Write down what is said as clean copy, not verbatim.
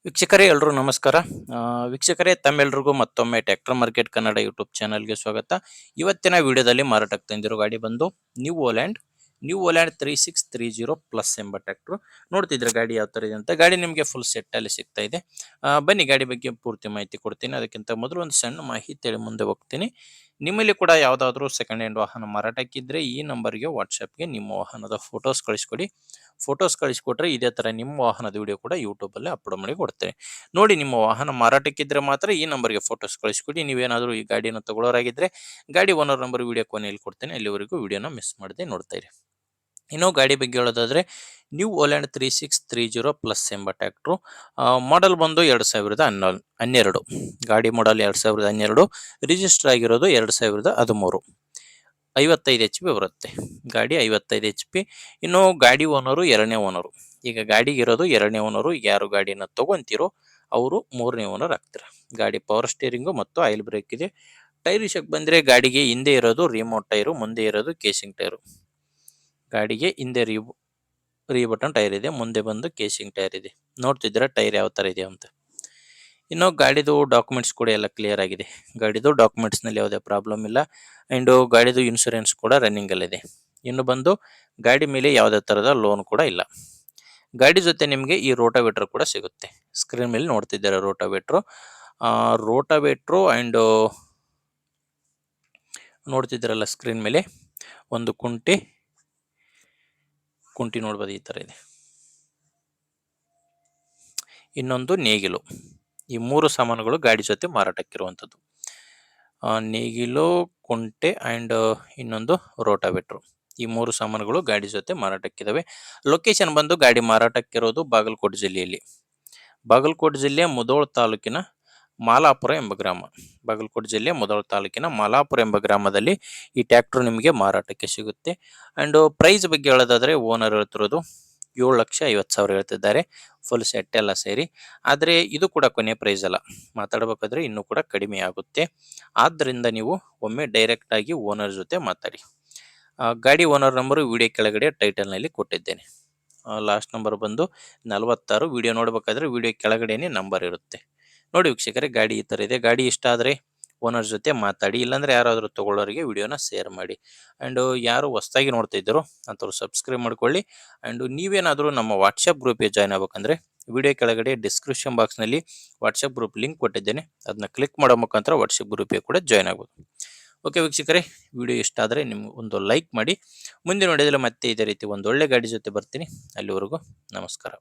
ವೀಕ್ಷಕರೇ ಎಲ್ರೂ ನಮಸ್ಕಾರ. ವೀಕ್ಷಕರೇ ತಮ್ಮೆಲ್ರಿಗೂ ಮತ್ತೊಮ್ಮೆ ಟ್ರ್ಯಾಕ್ಟರ್ ಮಾರ್ಕೆಟ್ ಕನ್ನಡ ಯೂಟ್ಯೂಬ್ ಚಾನಲ್ಗೆ ಸ್ವಾಗತ. ಇವತ್ತಿನ ವಿಡಿಯೋದಲ್ಲಿ ಮಾರಾಟಕ್ಕೆ ತಂದಿರೋ ಗಾಡಿ ಬಂದು ನ್ಯೂ ಓಲ್ಯಾಂಡ್ 3630 ಪ್ಲಸ್ ಎಂಬ ಟ್ರ್ಯಾಕ್ಟರ್. ನೋಡ್ತಿದ್ರೆ ಗಾಡಿ ಯಾವ ಥರ ಇದೆ ಅಂತ. ಗಾಡಿ ನಿಮಗೆ ಫುಲ್ ಸೆಟ್ಟಲ್ಲಿ ಸಿಗ್ತಾ ಇದೆ. ಬನ್ನಿ ಗಾಡಿ ಬಗ್ಗೆ ಪೂರ್ತಿ ಮಾಹಿತಿ ಕೊಡ್ತೀನಿ. ಅದಕ್ಕಿಂತ ಮೊದಲು ಒಂದು ಸಣ್ಣ ಮಾಹಿತಿ ಹೇಳಿ ಮುಂದೆ ಹೋಗ್ತೀನಿ. ನಿಮ್ಮಲ್ಲಿ ಕೂಡ ಯಾವುದಾದ್ರೂ ಸೆಕೆಂಡ್ ಹ್ಯಾಂಡ್ ವಾಹನ ಮಾರಾಟಕ್ಕಿದ್ರೆ ಈ ನಂಬರ್ಗೆ ವಾಟ್ಸಪ್ಗೆ ನಿಮ್ಮ ವಾಹನದ ಫೋಟೋಸ್ ಕಳಿಸ್ಕೊಡಿ. ಫೋಟೋಸ್ ಕಳಿಸ್ಕೊಟ್ರೆ ಇದೇ ಥರ ನಿಮ್ಮ ವಾಹನದ ವಿಡಿಯೋ ಕೂಡ ಯೂಟ್ಯೂಬಲ್ಲಿ ಅಪ್ಲೋಡ್ ಮಾಡಿ ಕೊಡ್ತೇನೆ. ನೋಡಿ, ನಿಮ್ಮ ವಾಹನ ಮಾರಾಟಕ್ಕಿದ್ರೆ ಮಾತ್ರ ಈ ನಂಬರ್ಗೆ ಫೋಟೋಸ್ ಕಳಿಸ್ಕೊಡಿ. ನೀವೇನಾದರೂ ಈ ಗಾಡಿಯನ್ನು ತಗೊಳ್ಳೋರಾಗಿದ್ರೆ ಗಾಡಿ ಓನರ್ ನಂಬರ್ ವಿಡಿಯೋ ಕೊನೆಯಲ್ಲಿ ಕೊಡ್ತೇನೆ. ಅಲ್ಲಿವರೆಗೂ ವಿಡಿಯೋನ ಮಿಸ್ ಮಾಡದೆ ನೋಡ್ತಾ ಇರಿ. ಇನ್ನು ಗಾಡಿ ಬಗ್ಗೆ ಹೇಳೋದಾದ್ರೆ ನ್ಯೂ ಓಲ್ಯಾಂಡ್ 3630 ಪ್ಲಸ್ ಎಂಬ ಟ್ರ್ಯಾಕ್ಟ್ರು. ಮಾಡೆಲ್ ಬಂದು 2012. ಗಾಡಿ ಮಾಡೆಲ್ 2012, ರಿಜಿಸ್ಟರ್ ಆಗಿರೋದು 2013. 55 HP ಬರುತ್ತೆ. ಗಾಡಿ 55 HP. ಇನ್ನು ಗಾಡಿ ಓನರು ಎರಡನೇ ಓನರು. ಈಗ ಗಾಡಿಗೆ ಇರೋದು ಎರಡನೇ ಓನರು. ಯಾರು ಗಾಡಿನ ತಗೊಂತೀರೋ ಅವರು ಮೂರನೇ ಓನರ್ ಆಗ್ತಾರೆ. ಗಾಡಿ ಪವರ್ ಸ್ಟೀರಿಂಗು ಮತ್ತು ಆಯಿಲ್ ಬ್ರೇಕ್ ಇದೆ. ಟೈರ್ ವಿಷಯಕ್ಕೆ ಬಂದರೆ ಗಾಡಿಗೆ ಹಿಂದೆ ಇರೋದು ರಿಮೋಟ್ ಟೈರು, ಮುಂದೆ ಇರೋದು ಕೇಸಿಂಗ್ ಟೈರು. ಗಾಡಿಗೆ ಹಿಂದೆ ರೀ ಬಟನ್ ಟೈರ್ ಇದೆ, ಮುಂದೆ ಬಂದು ಕೇಸಿಂಗ್ ಟೈರ್ ಇದೆ. ನೋಡ್ತಿದ್ದೀರಾ ಟೈರ್ ಯಾವ ಥರ ಇದೆ ಅಂತ. ಇನ್ನು ಗಾಡಿದು ಡಾಕ್ಯುಮೆಂಟ್ಸ್ ಕೂಡ ಎಲ್ಲ ಕ್ಲಿಯರ್ ಆಗಿದೆ. ಗಾಡಿದು ಡಾಕ್ಯುಮೆಂಟ್ಸ್ನಲ್ಲಿ ಯಾವುದೇ ಪ್ರಾಬ್ಲಮ್ ಇಲ್ಲ. ಆ್ಯಂಡು ಗಾಡಿದು ಇನ್ಶೂರೆನ್ಸ್ ಕೂಡ ರನ್ನಿಂಗಲ್ಲಿದೆ. ಇನ್ನು ಬಂದು ಗಾಡಿ ಮೇಲೆ ಯಾವುದೇ ಥರದ ಲೋನ್ ಕೂಡ ಇಲ್ಲ. ಗಾಡಿ ಜೊತೆ ನಿಮಗೆ ಈ ರೋಟಾವೇಟ್ರ್ ಕೂಡ ಸಿಗುತ್ತೆ. ಸ್ಕ್ರೀನ್ ಮೇಲೆ ನೋಡ್ತಿದ್ದಾರೆ ರೋಟಾವೇಟ್ರು ಆ್ಯಂಡ್ ನೋಡ್ತಿದ್ದೀರಲ್ಲ ಸ್ಕ್ರೀನ್ ಮೇಲೆ ಒಂದು ಕುಂಟಿ ನೋಡ್ಬೋದು, ಈ ಥರ ಇದೆ. ಇನ್ನೊಂದು ನೇಗಿಲು. ಈ ಮೂರು ಸಾಮಾನುಗಳು ಗಾಡಿ ಜೊತೆ ಮಾರಾಟಕ್ಕಿರುವಂಥದ್ದು. ನೇಗಿಲು, ಕುಂಟೆ ಆ್ಯಂಡ್ ಇನ್ನೊಂದು ರೋಟಾವೇಟ್ರು. ಈ ಮೂರು ಸಾಮಾನುಗಳು ಗಾಡಿ ಜೊತೆ ಮಾರಾಟಕ್ಕಿದ್ದಾವೆ. ಲೊಕೇಶನ್ ಬಂದು ಗಾಡಿ ಮಾರಾಟಕ್ಕಿರೋದು ಬಾಗಲಕೋಟೆ ಜಿಲ್ಲೆಯಲ್ಲಿ. ಬಾಗಲಕೋಟೆ ಜಿಲ್ಲೆಯ ಮುಧೋಳ ತಾಲೂಕಿನ ಮಾಲಾಪುರ ಎಂಬ ಗ್ರಾಮ. ಬಾಗಲಕೋಟೆ ಜಿಲ್ಲೆಯ ಮುಧೋಳ ತಾಲೂಕಿನ ಮಾಲಾಪುರ ಎಂಬ ಗ್ರಾಮದಲ್ಲಿ ಈ ಟ್ರ್ಯಾಕ್ಟರ್ ನಿಮಗೆ ಮಾರಾಟಕ್ಕೆ ಸಿಗುತ್ತೆ. ಆ್ಯಂಡ್ ಪ್ರೈಸ್ ಬಗ್ಗೆ ಹೇಳೋದಾದರೆ ಓನರ್ ಹೇಳ್ತಿರೋದು 7,50,000 ಹೇಳ್ತಿದ್ದಾರೆ, ಫುಲ್ ಸೆಟ್ ಎಲ್ಲ ಸೇರಿ. ಆದರೆ ಇದು ಕೂಡ ಕೊನೆ ಪ್ರೈಸ್ ಅಲ್ಲ, ಮಾತಾಡಬೇಕಾದ್ರೆ ಇನ್ನೂ ಕೂಡ ಕಡಿಮೆ ಆಗುತ್ತೆ. ಆದ್ದರಿಂದ ನೀವು ಒಮ್ಮೆ ಡೈರೆಕ್ಟಾಗಿ ಓನರ್ ಜೊತೆ ಮಾತಾಡಿ. ಗಾಡಿ ಓನರ್ ನಂಬರು ವಿಡಿಯೋ ಕೆಳಗಡೆ ಟೈಟಲ್ನಲ್ಲಿ ಕೊಟ್ಟಿದ್ದೇನೆ. ಲಾಸ್ಟ್ ನಂಬರ್ ಬಂದು 46. ವಿಡಿಯೋ ನೋಡಬೇಕಾದ್ರೆ ವಿಡಿಯೋ ಕೆಳಗಡೆನೇ ನಂಬರ್ ಇರುತ್ತೆ. ನೋಡಿ ವೀಕ್ಷಕರೇ, ಗಾಡಿ ಈ ಥರ ಇದೆ. ಗಾಡಿ ಇಷ್ಟ ಆದರೆ ಓನರ್ ಜೊತೆ ಮಾತಾಡಿ, ಇಲ್ಲಾಂದರೆ ಯಾರಾದರೂ ತೊಗೊಳ್ಳೋರಿಗೆ ವಿಡಿಯೋನ ಶೇರ್ ಮಾಡಿ. ಆ್ಯಂಡ್ ಯಾರು ಹೊಸ್ದಾಗಿ ನೋಡ್ತಾ ಇದ್ದಾರೋ ಅಂಥವ್ರು ಸಬ್ಸ್ಕ್ರೈಬ್ ಮಾಡ್ಕೊಳ್ಳಿ. ಆ್ಯಂಡ್ ನೀವೇನಾದರೂ ನಮ್ಮ ವಾಟ್ಸಪ್ ಗ್ರೂಪಿಗೆ ಜಾಯ್ನ್ ಆಗ್ಬೇಕಂದ್ರೆ ವಿಡಿಯೋ ಕೆಳಗಡೆ ಡಿಸ್ಕ್ರಿಪ್ಷನ್ ಬಾಕ್ಸ್ನಲ್ಲಿ ವಾಟ್ಸಪ್ ಗ್ರೂಪ್ ಲಿಂಕ್ ಕೊಟ್ಟಿದ್ದೇನೆ. ಅದನ್ನ ಕ್ಲಿಕ್ ಮಾಡೋ ಮುಖಾಂತರ ವಾಟ್ಸಪ್ ಗ್ರೂಪಿಗೆ ಕೂಡ ಜಾಯ್ನ್ ಆಗ್ಬೋದು. ಓಕೆ ವೀಕ್ಷಕರೇ, ವಿಡಿಯೋ ಇಷ್ಟ ಆದರೆ ನಿಮ್ಗೆ ಒಂದು ಲೈಕ್ ಮಾಡಿ. ಮುಂದೆ ನೋಡಿದರೆ ಮತ್ತೆ ಇದೇ ರೀತಿ ಒಂದು ಒಳ್ಳೆ ಗಾಡಿ ಜೊತೆ ಬರ್ತೀನಿ. ಅಲ್ಲಿವರೆಗೂ ನಮಸ್ಕಾರ.